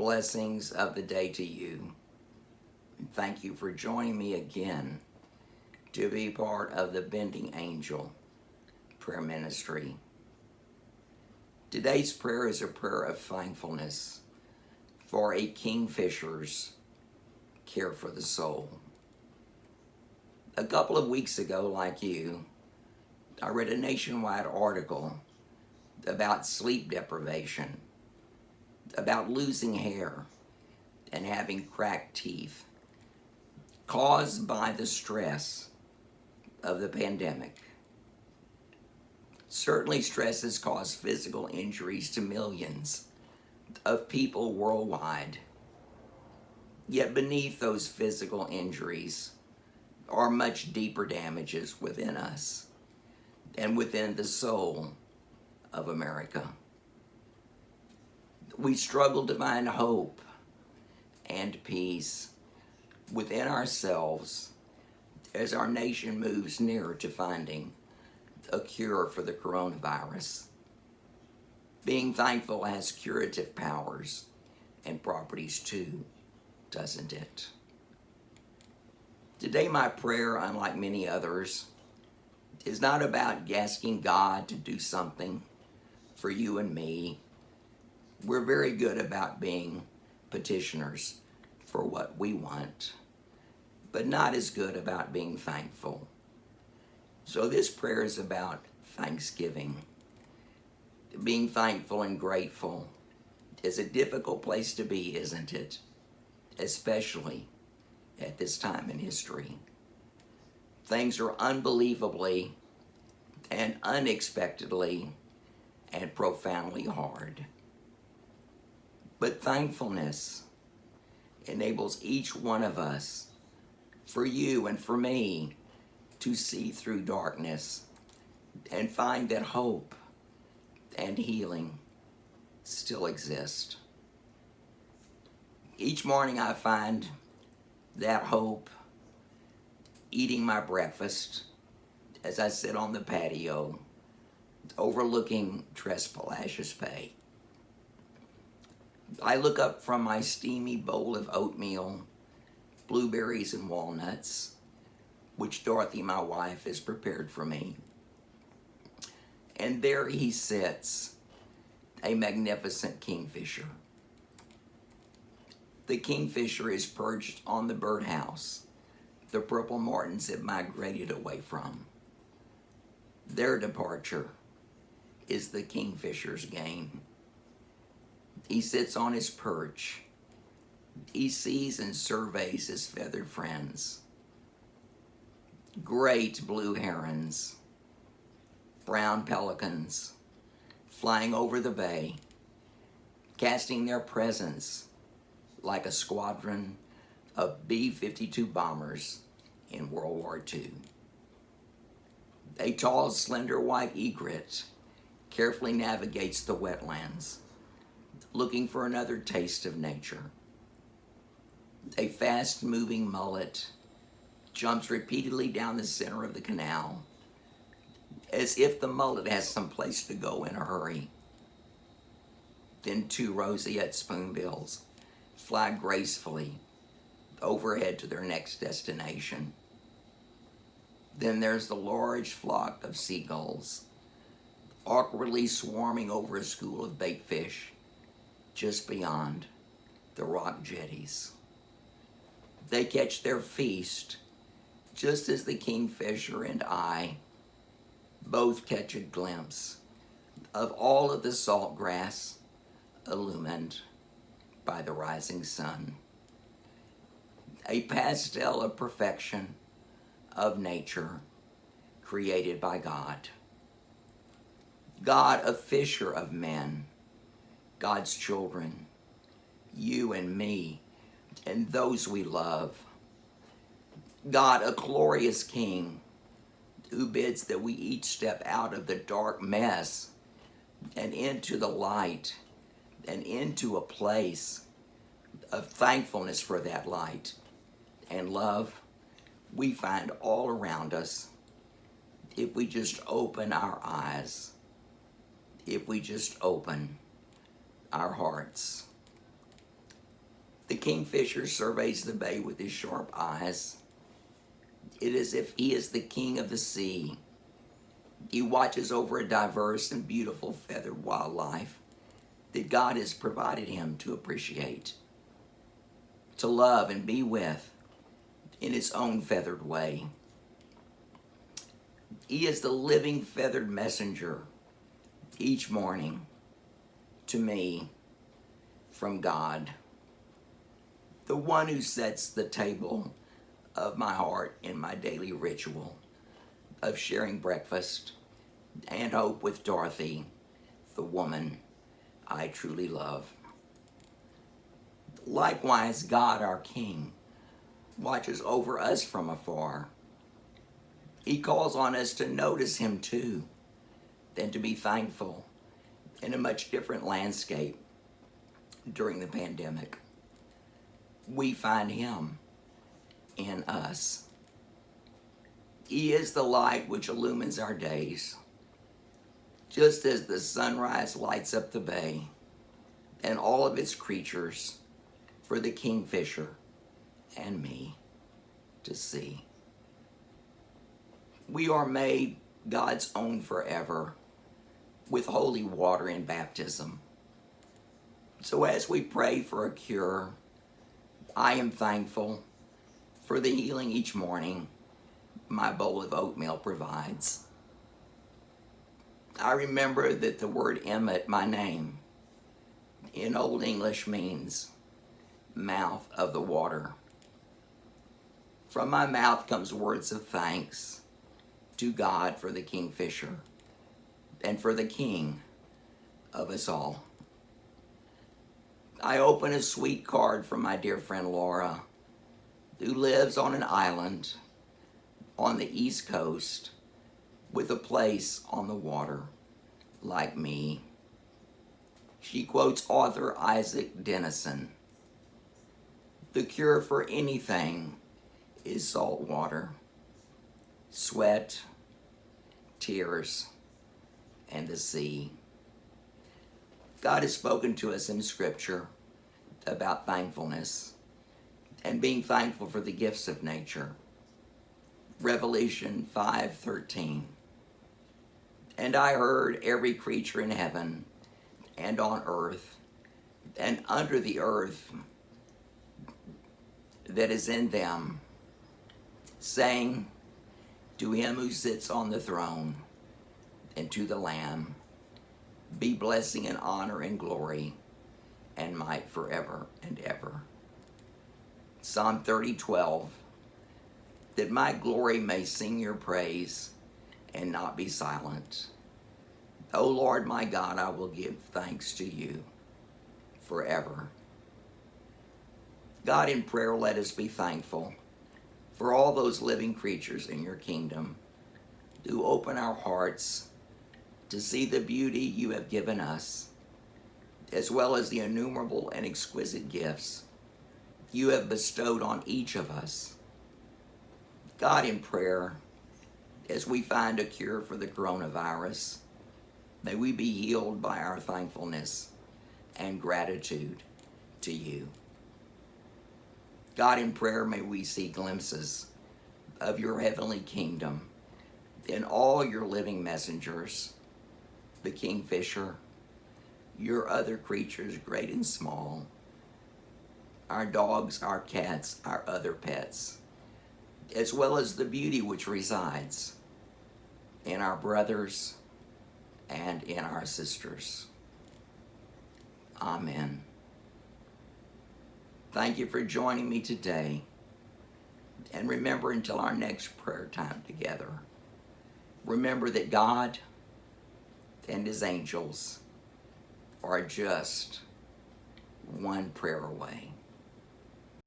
Blessings of the day to you. And thank you for joining me again to be part of the Bending Angel prayer ministry. Today's prayer is a prayer of thankfulness for a Kingfisher's care for the soul. A couple of weeks ago, like you, I read a nationwide article about sleep deprivation, about losing hair and having cracked teeth caused by the stress of the pandemic. Certainly, stress has caused physical injuries to millions of people worldwide. Yet beneath those physical injuries are much deeper damages within us and within the soul of America. We struggle to find hope and peace within ourselves as our nation moves nearer to finding a cure for the coronavirus. Being thankful has curative powers and properties too, doesn't it? Today, my prayer, unlike many others, is not about asking God to do something for you and me. We're very good about being petitioners for what we want, but not as good about being thankful. So this prayer is about thanksgiving. Being thankful and grateful is a difficult place to be, isn't it? Especially at this time in history. Things are unbelievably and unexpectedly and profoundly hard. But thankfulness enables each one of us, for you and for me, to see through darkness and find that hope and healing still exist. Each morning I find that hope eating my breakfast as I sit on the patio overlooking Tres Palacios Bay. I look up from my steamy bowl of oatmeal, blueberries and walnuts, which Dorothy, my wife, has prepared for me. And there he sits, a magnificent kingfisher. The kingfisher is perched on the birdhouse the purple martins have migrated away from. Their departure is the kingfisher's gain. He sits on his perch. He sees and surveys his feathered friends. Great blue herons, brown pelicans, flying over the bay, casting their presence like a squadron of B-52 bombers in World War II. A tall, slender white egret carefully navigates the wetlands, looking for another taste of nature. A fast-moving mullet jumps repeatedly down the center of the canal, as if the mullet has someplace to go in a hurry. Then two roseate spoonbills fly gracefully overhead to their next destination. Then there's the large flock of seagulls, awkwardly swarming over a school of bait fish just beyond the rock jetties. They catch their feast just as the kingfisher and I both catch a glimpse of all of the salt grass illumined by the rising sun. A pastel of perfection of nature created by God. God, a fisher of men, God's children, you and me, and those we love. God, a glorious King who bids that we each step out of the dark mess and into the light and into a place of thankfulness for that light and love we find all around us if we just open our eyes, if we just open our hearts. The kingfisher surveys the bay with his sharp eyes. It is as if he is the king of the sea. He watches over a diverse and beautiful feathered wildlife that God has provided him to appreciate, to love and be with in his own feathered way. He is the living feathered messenger each morning to me from God, the one who sets the table of my heart in my daily ritual of sharing breakfast and hope with Dorothy, the woman I truly love. Likewise, God, our King, watches over us from afar. He calls on us to notice him too, and to be thankful in a much different landscape during the pandemic. We find him in us. He is the light which illumines our days, just as the sunrise lights up the bay and all of its creatures for the kingfisher and me to see. We are made God's own forever with holy water in baptism. So as we pray for a cure, I am thankful for the healing each morning my bowl of oatmeal provides. I remember that the word Emmett, my name, in Old English means mouth of the water. From my mouth comes words of thanks to God for the kingfisher and for the king of us all. I open a sweet card from my dear friend Laura, who lives on an island on the East Coast with a place on the water like me. She quotes author Isaac Denison. The cure for anything is salt water, sweat, tears, and the sea. God has spoken to us in Scripture about thankfulness and being thankful for the gifts of nature. Revelation 5:13. And I heard every creature in heaven and on earth and under the earth that is in them, saying to him who sits on the throne and to the Lamb, be blessing and honor and glory and might forever and ever. Psalm 30:12, that my glory may sing your praise and not be silent. O Lord my God, I will give thanks to you forever. God, in prayer, let us be thankful for all those living creatures in your kingdom who open our hearts to see the beauty you have given us, as well as the innumerable and exquisite gifts you have bestowed on each of us. God, in prayer, as we find a cure for the coronavirus, may we be healed by our thankfulness and gratitude to you. God, in prayer, may we see glimpses of your heavenly kingdom in all your living messengers, the kingfisher, your other creatures, great and small, our dogs, our cats, our other pets, as well as the beauty which resides in our brothers and in our sisters. Amen. Thank you for joining me today. And remember, until our next prayer time together, remember that God and his angels are just one prayer away.